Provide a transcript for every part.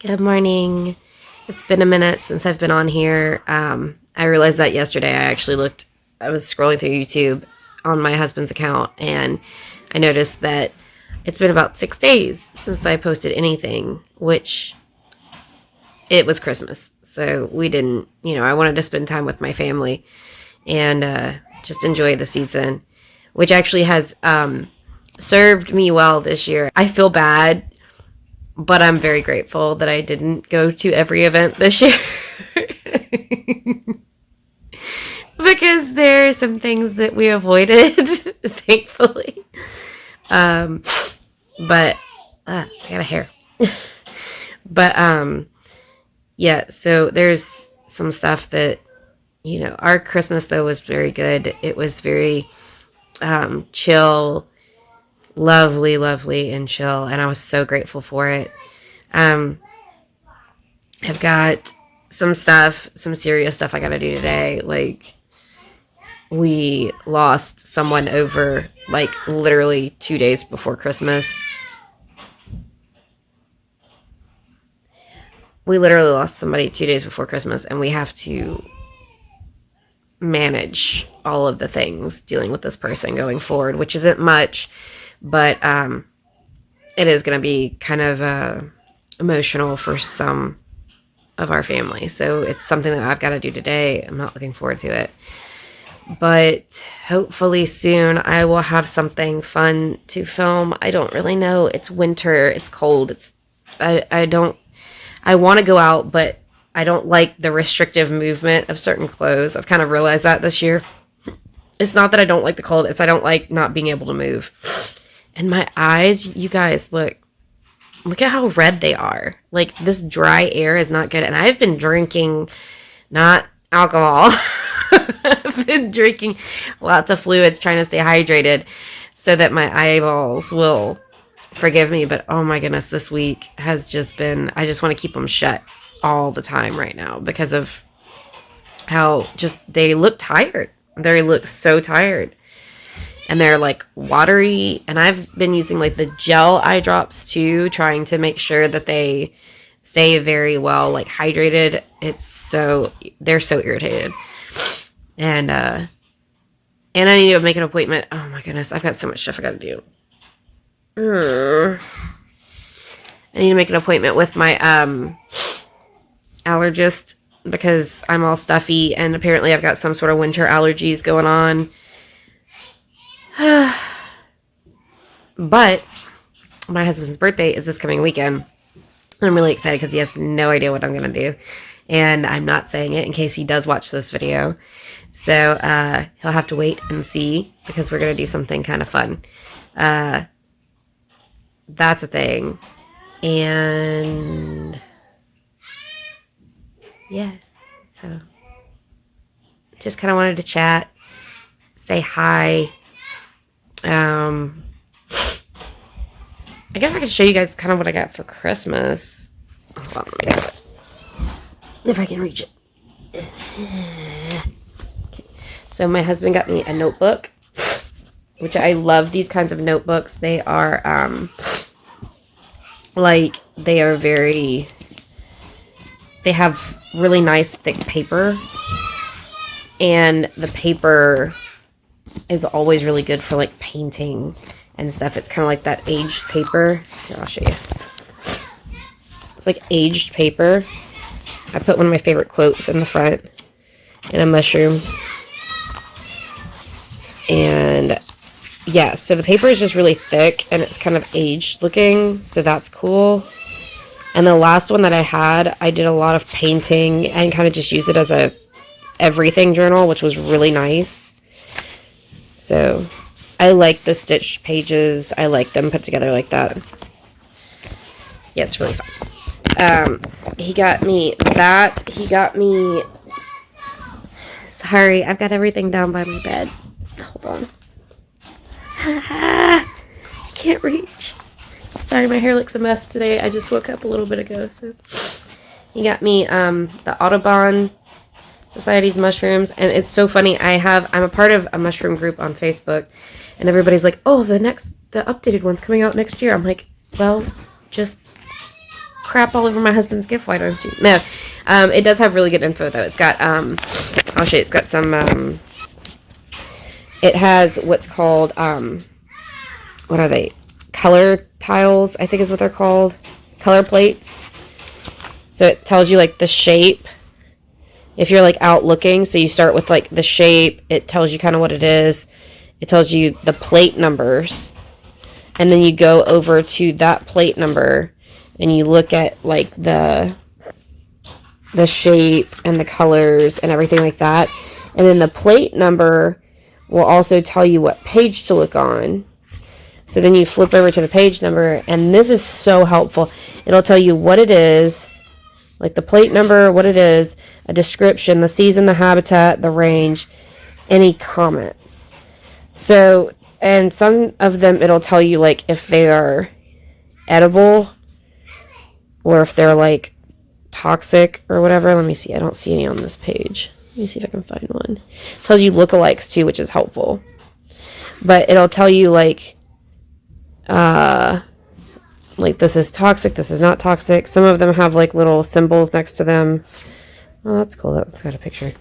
Good morning. It's been a minute since I've been on here. I realized that yesterday I was scrolling through YouTube on my husband's account, and I noticed that it's been about 6 days since I posted anything, which it was Christmas. So we didn't, I wanted to spend time with my family and just enjoy the season, which actually has served me well this year. I feel bad, but I'm very grateful that I didn't go to every event this year. Because there are some things that we avoided, thankfully. But I got a hair. But yeah, so there's some stuff that, our Christmas though was very good. It was very chill, lovely and chill, and I was so grateful for it. I've got some serious stuff I gotta do today. Like, we lost someone over, like, literally 2 days before Christmas. We literally lost somebody 2 days before Christmas, and we have to manage all of the things dealing with this person going forward, which isn't much, but it is going to be kind of emotional for some of our family. So it's something that I've got to do today. I'm not looking forward to it, but hopefully soon I will have something fun to film. I don't really know. It's winter. It's cold. I want to go out, but I don't like the restrictive movement of certain clothes. I've kind of realized that this year. It's not that I don't like the cold. It's I don't like not being able to move. And my eyes, you guys, look at how red they are. Like, this dry air is not good. And I've been drinking, not alcohol. I've been drinking lots of fluids, trying to stay hydrated so that my eyeballs will forgive me. But oh my goodness, this week has just been, I just want to keep them shut all the time right now because of how just they look tired. They look so tired. And they're like watery. And I've been using like the gel eye drops too, trying to make sure that they stay very well like hydrated. They're so irritated. And I need to make an appointment. Oh my goodness, I've got so much stuff I gotta do. I need to make an appointment with my allergist because I'm all stuffy, and apparently I've got some sort of winter allergies going on. But my husband's birthday is this coming weekend. I'm really excited because he has no idea what I'm going to do. And I'm not saying it in case he does watch this video. So he'll have to wait and see because we're going to do something kind of fun. That's a thing. And yeah, so just kind of wanted to chat, say hi. I guess I could show you guys kind of what I got for Christmas. Hold on, let me get it. If I can reach it. Okay. So my husband got me a notebook, which I love these kinds of notebooks. They are, they have really nice thick paper, and the paper is always really good for like painting and stuff. It's kind of like that aged paper. Here, I'll show you. It's like aged paper. I put one of my favorite quotes in the front in a mushroom. And yeah, so the paper is just really thick and it's kind of aged looking, so that's cool. And the last one that I had, I did a lot of painting and kind of just used it as a everything journal, which was really nice. So I like the stitched pages. I like them put together like that. Yeah, it's really fun. He got me that. Sorry, I've got everything down by my bed. Hold on. I can't reach. Sorry, my hair looks a mess today. I just woke up a little bit ago. So he got me the Audubon Society's mushrooms, and it's so funny. I'm a part of a mushroom group on Facebook, and everybody's like, "Oh, the updated one's coming out next year." I'm like, "Well, just crap all over my husband's gift. Why don't you? No. It does have really good info, though. It's got, I'll show you. It's got some, it has what's called, what are they? Color tiles, I think is what they're called. Color plates. So it tells you, like, the shape. If you're, like, out looking, so you start with, like, the shape. It tells you kind of what it is. It tells you the plate numbers. And then you go over to that plate number and you look at, like, the shape and the colors and everything like that. And then the plate number will also tell you what page to look on. So then you flip over to the page number, and this is so helpful. It'll tell you what it is, like the plate number, what it is, a description, the season, the habitat, the range, any comments. So, and some of them it'll tell you, like, if they are edible or if they're, like, toxic or whatever. Let me see. I don't see any on this page. Let me see if I can find one. It tells you lookalikes too, which is helpful. But it'll tell you, like this is toxic, this is not toxic. Some of them have, like, little symbols next to them. Oh, that's cool. That's got a picture.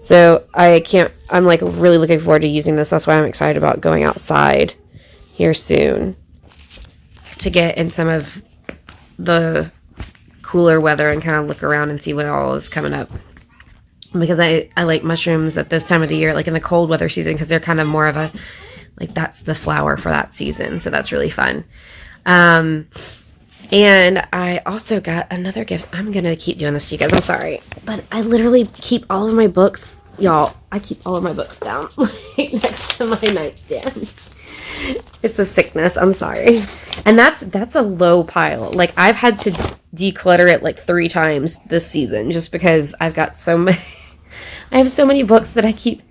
So I'm, like, really looking forward to using this. That's why I'm excited about going outside here soon to get in some of the cooler weather and kind of look around and see what all is coming up. Because I like mushrooms at this time of the year, like in the cold weather season, because they're kind of more of a, like, that's the flower for that season. So that's really fun. And I also got another gift. I'm going to keep doing this to you guys. I'm sorry. But I literally keep all of my books, y'all. I keep all of my books down right next to my nightstand. It's a sickness. I'm sorry. And that's a low pile. Like, I've had to declutter it like 3 times this season just because I've got so many. I have so many books that I keep.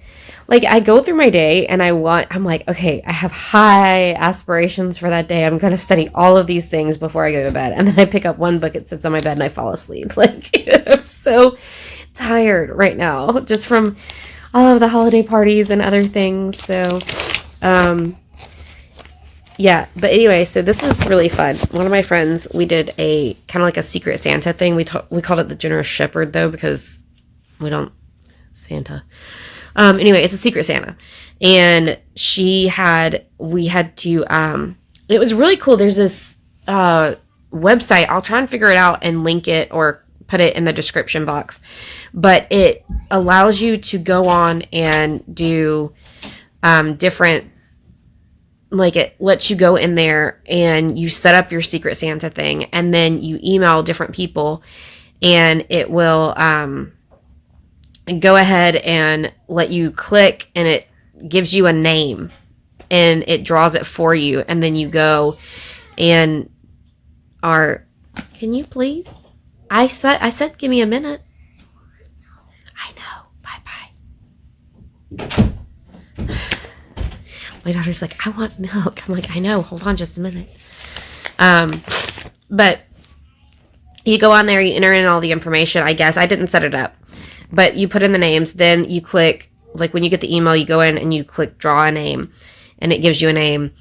Like, I go through my day and I'm like, okay, I have high aspirations for that day. I'm going to study all of these things before I go to bed. And then I pick up one book, it sits on my bed, and I fall asleep. Like, I'm so tired right now just from all of the holiday parties and other things. So, yeah. But anyway, so this was really fun. One of my friends, we did a kind of like a Secret Santa thing. We called it the Generous Shepherd, though, because we don't Santa. Anyway, it's a Secret Santa. And we had to, it was really cool. There's this, website. I'll try and figure it out and link it or put it in the description box. But it allows you to go on and do, different, like, it lets you go in there and you set up your Secret Santa thing, and then you email different people, and it will, and go ahead and let you click, and it gives you a name and it draws it for you. And then you go and can you please? I said, give me a minute. I know. Bye-bye. My daughter's like, I want milk. I'm like, I know. Hold on just a minute. But you go on there, you enter in all the information. I guess I didn't set it up. But you put in the names, then you click, like, when you get the email, you go in and you click draw a name, and it gives you a name.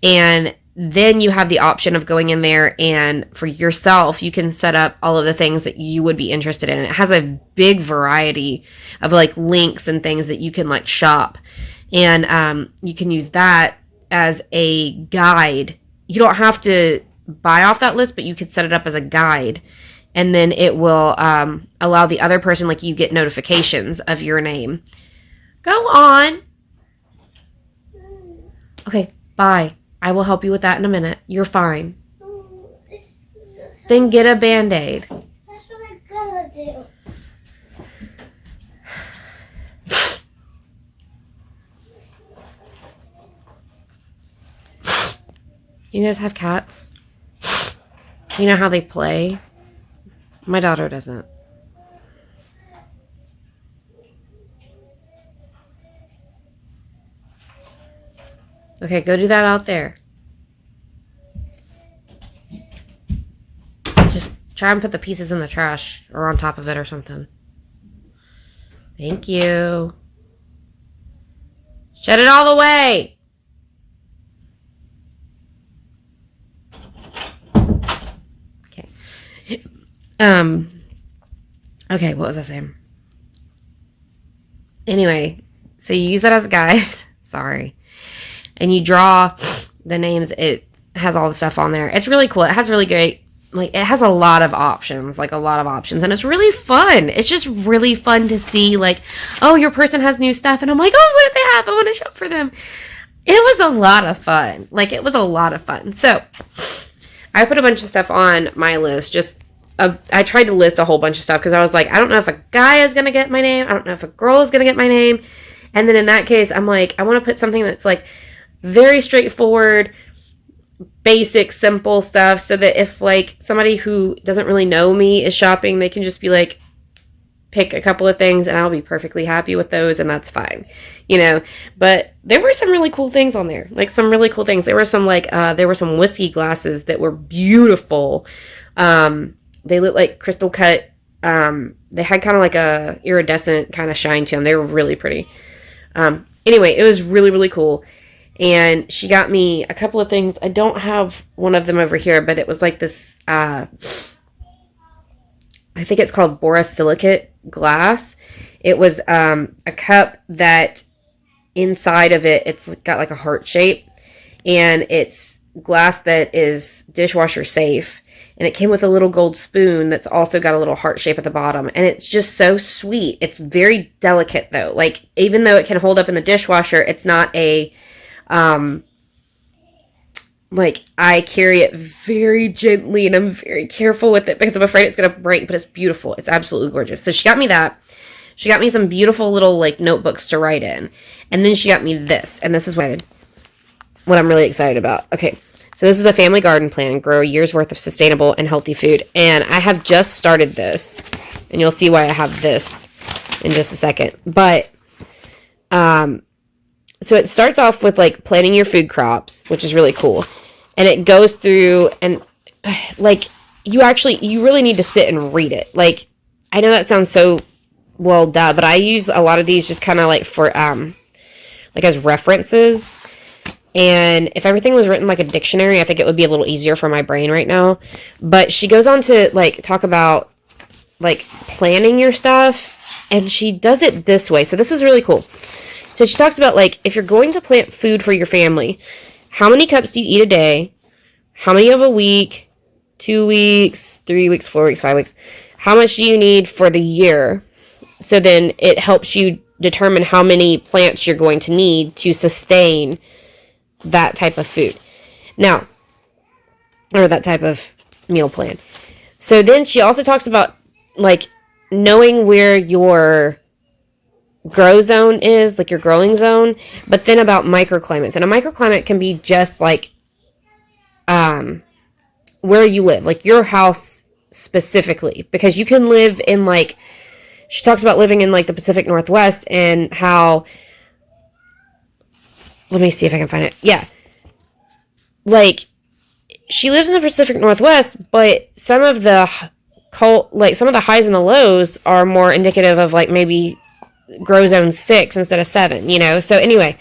And then you have the option of going in there, and for yourself, you can set up all of the things that you would be interested in. It has a big variety of, like, links and things that you can, like, shop. And you can use that as a guide. You don't have to buy off that list, but you could set it up as a guide. And then it will allow the other person, like, you get notifications of your name. Go on. Okay, bye. I will help you with that in a minute. You're fine. Then get a Band-Aid. That's what I'm gonna do. You guys have cats? You know how they play? My daughter doesn't. Okay, go do that out there. Just try and put the pieces in the trash or on top of it or something. Thank you. Shut it all the way. Okay. Okay, what was I saying? Anyway, so you use that as a guide. Sorry. And you draw the names. It has all the stuff on there. It's really cool. It has really great, like, it has a lot of options, and it's really fun. It's just really fun to see, like, oh, your person has new stuff, and I'm like, oh, what did they have? I want to shop for them. It was a lot of fun. So I put a bunch of stuff on my list. I tried to list a whole bunch of stuff because I was like, I don't know if a guy is going to get my name. I don't know if a girl is going to get my name. And then in that case, I'm like, I want to put something that's like very straightforward, basic, simple stuff so that if like somebody who doesn't really know me is shopping, they can just be like, pick a couple of things and I'll be perfectly happy with those, and that's fine, but there were some really cool things on there, like some really cool things. There were some whiskey glasses that were beautiful. They looked like crystal cut. They had kind of like a iridescent kind of shine to them. They were really pretty. Anyway, it was really, really cool. And she got me a couple of things. I don't have one of them over here, but it was like this, I think it's called borosilicate glass. It was a cup that inside of it, it's got like a heart shape. And it's glass that is dishwasher safe. And it came with a little gold spoon that's also got a little heart shape at the bottom. And it's just so sweet. It's very delicate, though. Like, even though it can hold up in the dishwasher, it's not a... like, I carry it very gently and I'm very careful with it because I'm afraid it's going to break, but it's beautiful. It's absolutely gorgeous. So she got me that. She got me some beautiful little, like, notebooks to write in. And then she got me this. And this is what I'm really excited about. Okay. So this is the Family Garden Plan, grow a year's worth of sustainable and healthy food. And I have just started this, and you'll see why I have this in just a second. But, so it starts off with, like, planting your food crops, which is really cool. And it goes through, and, like, you really need to sit and read it. Like, I know that sounds so, well, duh, but I use a lot of these just kind of, like, for, like, as references. And if everything was written like a dictionary, I think it would be a little easier for my brain right now. But she goes on to, like, talk about, like, planning your stuff. And she does it this way. So this is really cool. So she talks about, like, if you're going to plant food for your family, how many cups do you eat a day? How many of a week? 2 weeks, 3 weeks, 4 weeks, 5 weeks? How much do you need for the year? So then it helps you determine how many plants you're going to need to sustain that type of food. Now, or that type of meal plan. So then she also talks about, like, knowing where your grow zone is, like your growing zone, but then about microclimates. And a microclimate can be just like where you live, like your house specifically, because you can live in, like, she talks about living in, like, the Pacific Northwest and how, let me see if I can find it. Yeah. Like, she lives in the Pacific Northwest, but some of the highs and the lows are more indicative of, like, maybe grow zone 6 instead of 7, So anyway,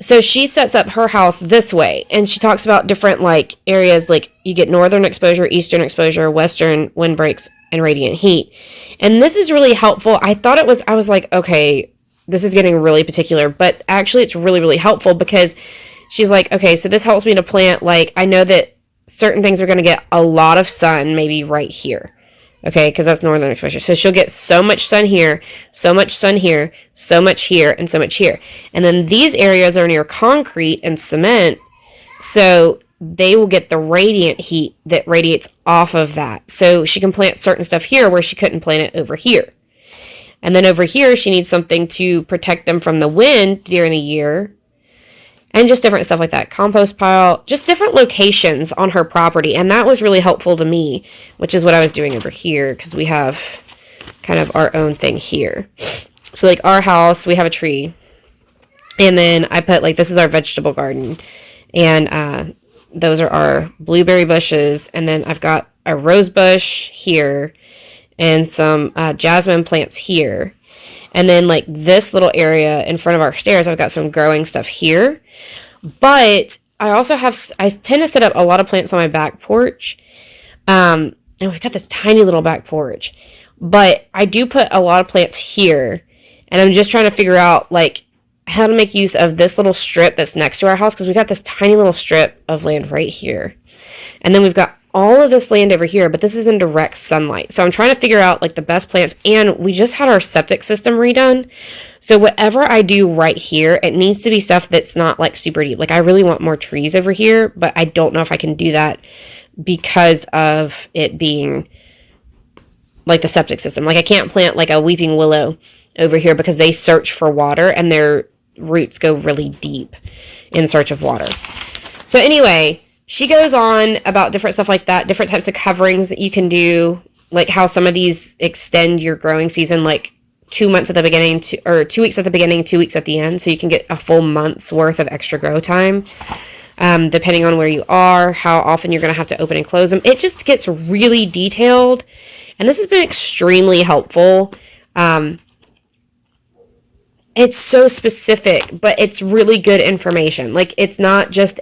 so she sets up her house this way, and she talks about different, like, areas, like you get northern exposure, eastern exposure, western windbreaks, and radiant heat. And this is really helpful. I was like, okay, this is getting really particular, but actually it's really, really helpful because she's like, okay, so this helps me to plant, like, I know that certain things are going to get a lot of sun, maybe right here. Okay, because that's northern exposure. So she'll get so much sun here, so much sun here, so much here, and so much here. And then these areas are near concrete and cement, so they will get the radiant heat that radiates off of that. So she can plant certain stuff here where she couldn't plant it over here. And then over here, she needs something to protect them from the wind during the year. And just different stuff like that. Compost pile. Just different locations on her property. And that was really helpful to me, which is what I was doing over here. Because we have kind of our own thing here. So, like, our house, we have a tree. And then I put, like, this is our vegetable garden. And those are our blueberry bushes. And then I've got a rose bush here. And some jasmine plants here. And then, like, this little area in front of our stairs, I've got some growing stuff here. But I also I tend to set up a lot of plants on my back porch. And we've got this tiny little back porch. But I do put a lot of plants here. And I'm just trying to figure out, like, how to make use of this little strip that's next to our house. Because we got this tiny little strip of land right here. And then we've got all of this land over here. But this is in direct sunlight. So I'm trying to figure out, like, the best plants. And we just had our septic system redone. So whatever I do right here, it needs to be stuff that's not, like, super deep. Like, I really want more trees over here. But I don't know if I can do that because of it being like the septic system. Like I can't plant like a weeping willow over here because they search for water and their roots go really deep in search of water. So anyway, she goes on about different stuff like that, different types of coverings that you can do, like how some of these extend your growing season, like 2 months at the beginning, or 2 weeks at the beginning, 2 weeks at the end, so you can get a full month's worth of extra grow time. Depending on where you are, how often you're going to have to open and close them. It just gets really detailed. And this has been extremely helpful. It's so specific, but it's really good information. Like, it's not just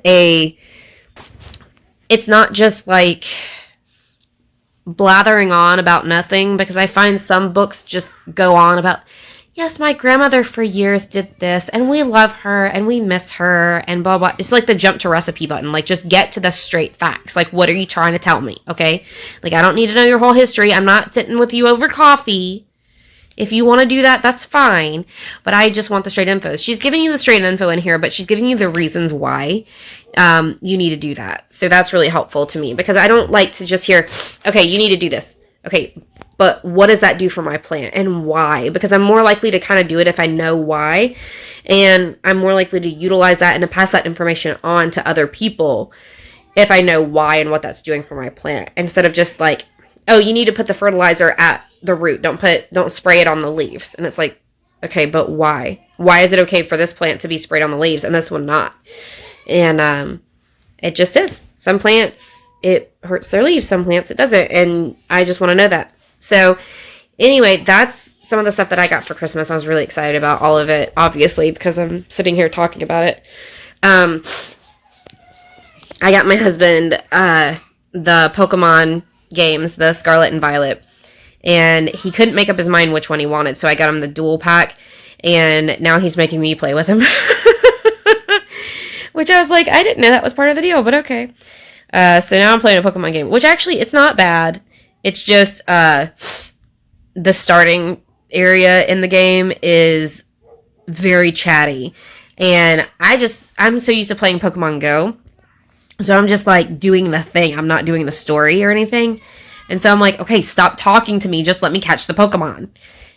like blathering on about nothing, because I find some books just go on about, yes, my grandmother for years did this, and we love her, and we miss her, and blah, blah. It's like the jump to recipe button. Like, just get to the straight facts. Like, what are you trying to tell me, okay? Like, I don't need to know your whole history. I'm not sitting with you over coffee. If you want to do that, that's fine. But I just want the straight info. She's giving you the straight info in here, but she's giving you the reasons why you need to do that. So that's really helpful to me, because I don't like to just hear, okay, you need to do this. Okay, but what does that do for my plant and why? Because I'm more likely to kind of do it if I know why. And I'm more likely to utilize that and to pass that information on to other people if I know why and what that's doing for my plant. Instead of just like, oh, you need to put the fertilizer at the root. Don't spray it on the leaves. And it's like, okay, but why? Why is it okay for this plant to be sprayed on the leaves and this one not? And it just is. Some plants, it hurts their leaves. Some plants, it doesn't. And I just want to know that. So anyway, that's some of the stuff that I got for Christmas. I was really excited about all of it, obviously, because I'm sitting here talking about it. I got my husband the Pokemon games, the Scarlet and Violet, and he couldn't make up his mind which one he wanted, so I got him the dual pack, and now he's making me play with him. Which I was like, I didn't know that was part of the deal, but okay. So now I'm playing a Pokemon game, which actually, it's not bad. It's just the starting area in the game is very chatty. And I'm so used to playing Pokemon Go. So I'm just like doing the thing. I'm not doing the story or anything. And so I'm like, okay, stop talking to me. Just let me catch the Pokemon.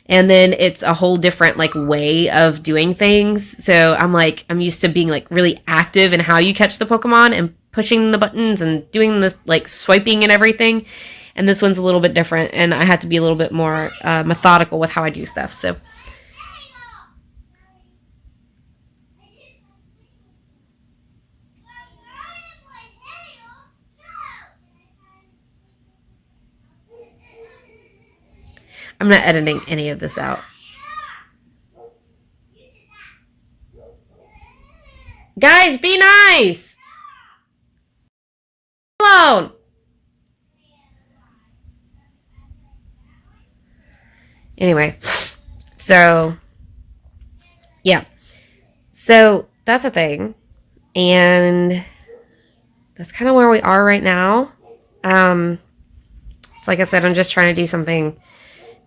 And then it's a whole different like way of doing things. So I'm used to being like really active in how you catch the Pokemon and pushing the buttons and doing the like swiping and everything. And this one's a little bit different, and I had to be a little bit more methodical with how I do stuff. So I'm not editing any of this out. Guys, be nice! Alone! Anyway, so, yeah. So, that's a thing. And that's kind of where we are right now. It's like I said, I'm just trying to do something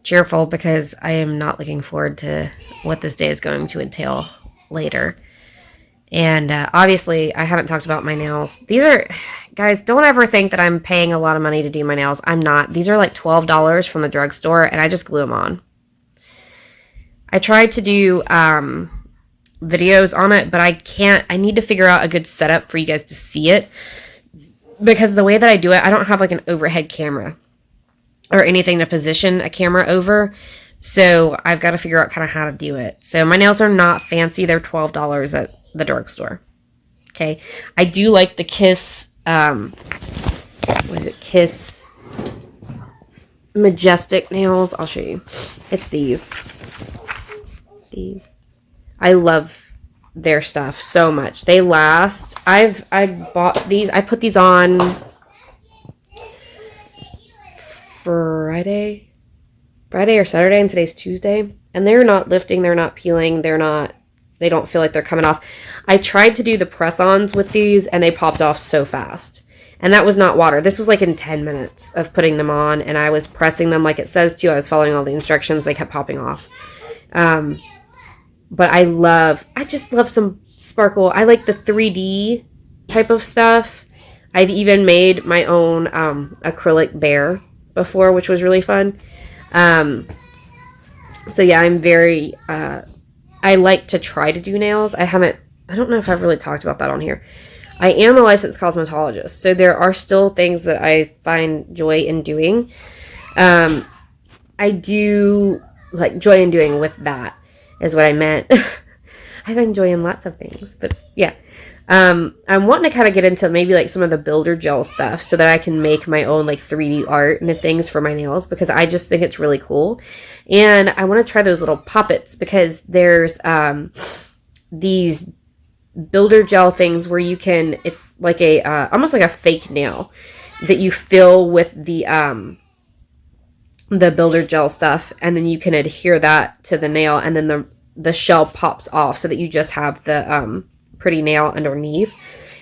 cheerful because I am not looking forward to what this day is going to entail later. And obviously, I haven't talked about my nails. These are, guys, don't ever think that I'm paying a lot of money to do my nails. I'm not. These are like $12 from the drugstore, and I just glue them on. I tried to do videos on it, but I can't. I need to figure out a good setup for you guys to see it. Because the way that I do it, I don't have like an overhead camera or anything to position a camera over. So I've got to figure out kind of how to do it. So my nails are not fancy. They're $12 at the drugstore. Okay. I do like the Kiss, what is it? Kiss Majestic nails. I'll show you. It's these. I love their stuff so much. They last. I bought these. I put these on Friday or Saturday, and today's Tuesday. And they're not lifting, they're not peeling, they don't feel like they're coming off. I tried to do the press-ons with these, and they popped off so fast. And that was not water. This was like in 10 minutes of putting them on, and I was pressing them like it says to. I was following all the instructions. They kept popping off. But I just love some sparkle. I like the 3D type of stuff. I've even made my own acrylic bear before, which was really fun. So yeah, I'm very, I like to try to do nails. I don't know if I've really talked about that on here. I am a licensed cosmetologist, so there are still things that I find joy in doing. I do like joy in doing with that is what I meant. I find joy in lots of things, but yeah. I'm wanting to kind of get into maybe like some of the builder gel stuff so that I can make my own like 3D art and things for my nails, because I just think it's really cool. And I want to try those little poppets, because there's these builder gel things where you can, it's like a almost like a fake nail that you fill with the builder gel stuff, and then you can adhere that to the nail, and then the shell pops off so that you just have the pretty nail underneath,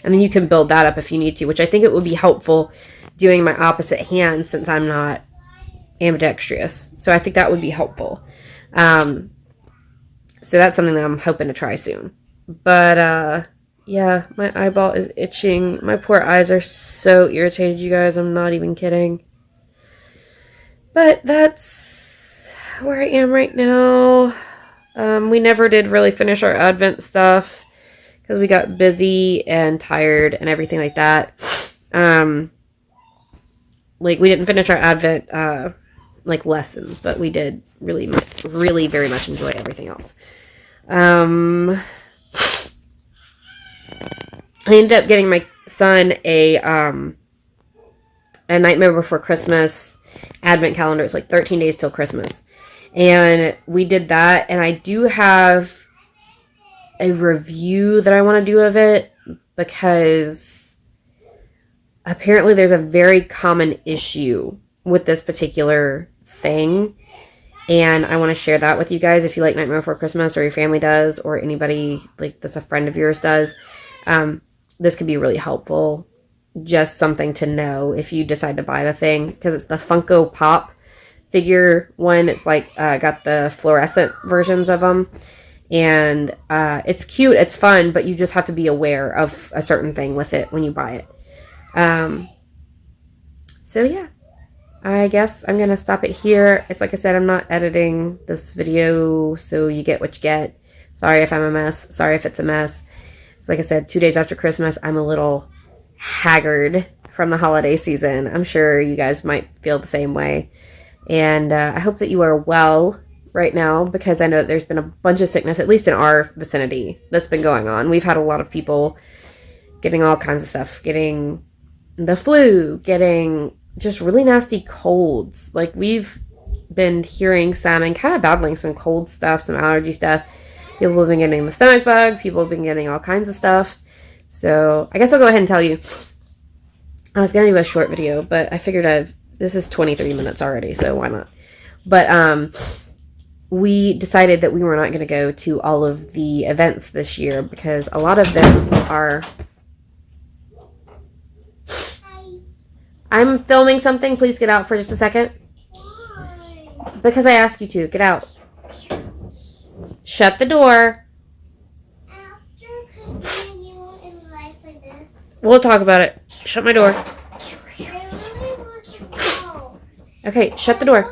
and then you can build that up if you need to, which I think it would be helpful doing my opposite hand since I'm not ambidextrous. So I think that would be helpful. So that's something that I'm hoping to try soon. But yeah, my eyeball is itching. My poor eyes are so irritated, you guys. I'm not even kidding. But that's where I am right now. We never did really finish our Advent stuff because we got busy and tired and everything like that. Like we didn't finish our Advent like lessons, but we did really very much enjoy everything else. I ended up getting my son a Nightmare Before Christmas Advent calendar. It's like 13 days till Christmas. And we did that, and I do have a review that I want to do of it, because apparently there's a very common issue with this particular thing, and I want to share that with you guys. If you like Nightmare Before Christmas, or your family does, or anybody like that's a friend of yours does, this could be really helpful. Just something to know if you decide to buy the thing, because it's the Funko Pop figure one. It's like got the fluorescent versions of them, and it's cute, it's fun, but you just have to be aware of a certain thing with it when you buy it. So yeah, I guess I'm gonna stop it here. It's like I said, I'm not editing this video, so you get what you get. Sorry if I'm a mess, sorry if it's a mess. It's like I said, 2 days after Christmas, I'm a little haggard from the holiday season. I'm sure you guys might feel the same way. And I hope that you are well right now, because I know there's been a bunch of sickness, at least in our vicinity, that's been going on. We've had a lot of people getting all kinds of stuff, getting the flu, getting just really nasty colds. Like we've been hearing some and kind of battling some cold stuff, some allergy stuff. People have been getting the stomach bug. People have been getting all kinds of stuff. So I guess I'll go ahead and tell you. I was going to do a short video, but I figured this is 23 minutes already, so why not? But we decided that we were not going to go to all of the events this year, because a lot of them are... I'm filming something. Please get out for just a second. Because I asked you to. Get out. Shut the door. We'll talk about it. Shut my door. Okay, shut the door.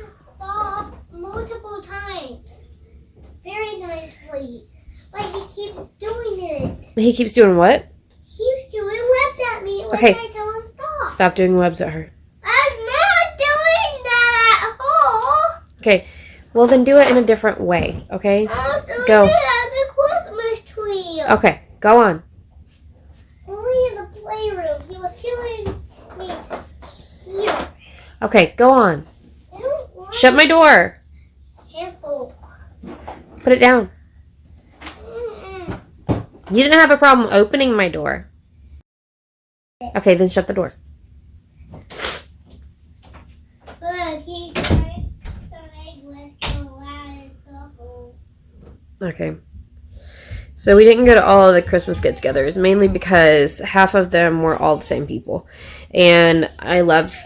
Stop multiple times. Very nicely. Like he keeps doing it. He keeps doing what? He keeps doing webs at me when Okay. I tell him stop. Stop doing webs at her. I'm not doing that at all. Okay. Well, then do it in a different way, okay? I'm doing Go. it as a Christmas tree. Okay, go on. Only in the playroom. He was killing me here. Okay, go on. I don't want Shut my door. handful. Put it down. Mm-mm. You didn't have a problem opening my door. Okay, then shut the door. keep trying to make this so loud and awful. Okay. So we didn't go to all of the Christmas get-togethers, mainly because half of them were all the same people. And I love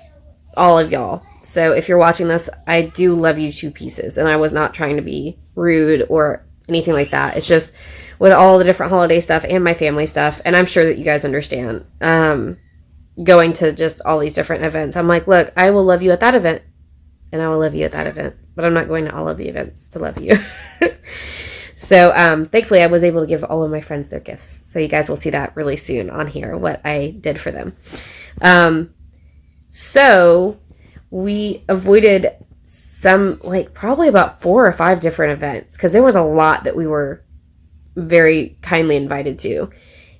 all of y'all. So if you're watching this, I do love you to pieces. And I was not trying to be rude or anything like that. It's just with all the different holiday stuff and my family stuff. And I'm sure that you guys understand. Going to just all these different events. I'm like, look, I will love you at that event. And I will love you at that event. But I'm not going to all of the events to love you. So, thankfully, I was able to give all of my friends their gifts. So you guys will see that really soon on here, what I did for them. So we avoided some, like, probably about 4 or 5 different events, because there was a lot that we were very kindly invited to.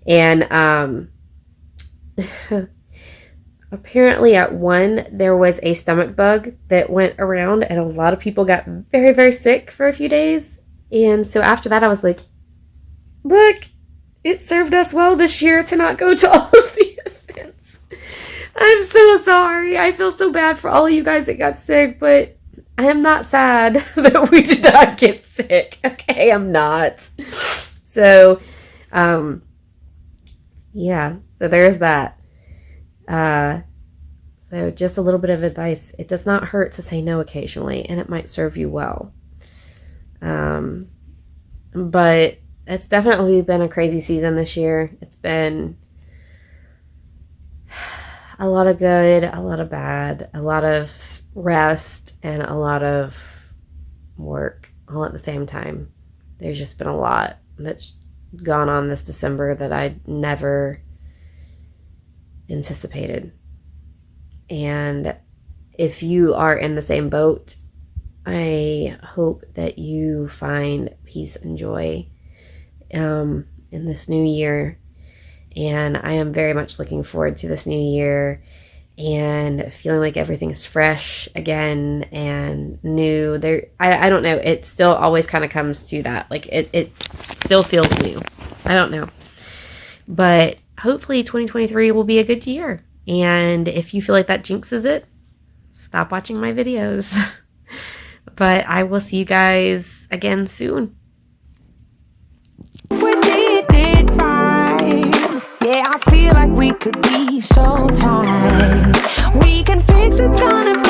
And apparently at one, there was a stomach bug that went around, and a lot of people got very, very sick for a few days. And so after that, I was like, look, it served us well this year to not go to all of the events. I'm so sorry. I feel so bad for all of you guys that got sick, but I am not sad that we did not get sick. Okay, I'm not. So, yeah, so there's that. So just a little bit of advice. It does not hurt to say no occasionally, and it might serve you well. But it's definitely been a crazy season this year. It's been a lot of good, a lot of bad, a lot of rest, and a lot of work all at the same time. There's just been a lot that's gone on this December that I never anticipated. And if you are in the same boat, I hope that you find peace and joy in this new year. And I am very much looking forward to this new year and feeling like everything's fresh again and new. I don't know. It still always kind of comes to that. Like it still feels new. I don't know. But hopefully 2023 will be a good year. And if you feel like that jinxes it, stop watching my videos. But I will see you guys again soon. We did it right. Yeah, I feel like we could be so tight. We can fix it's gonna be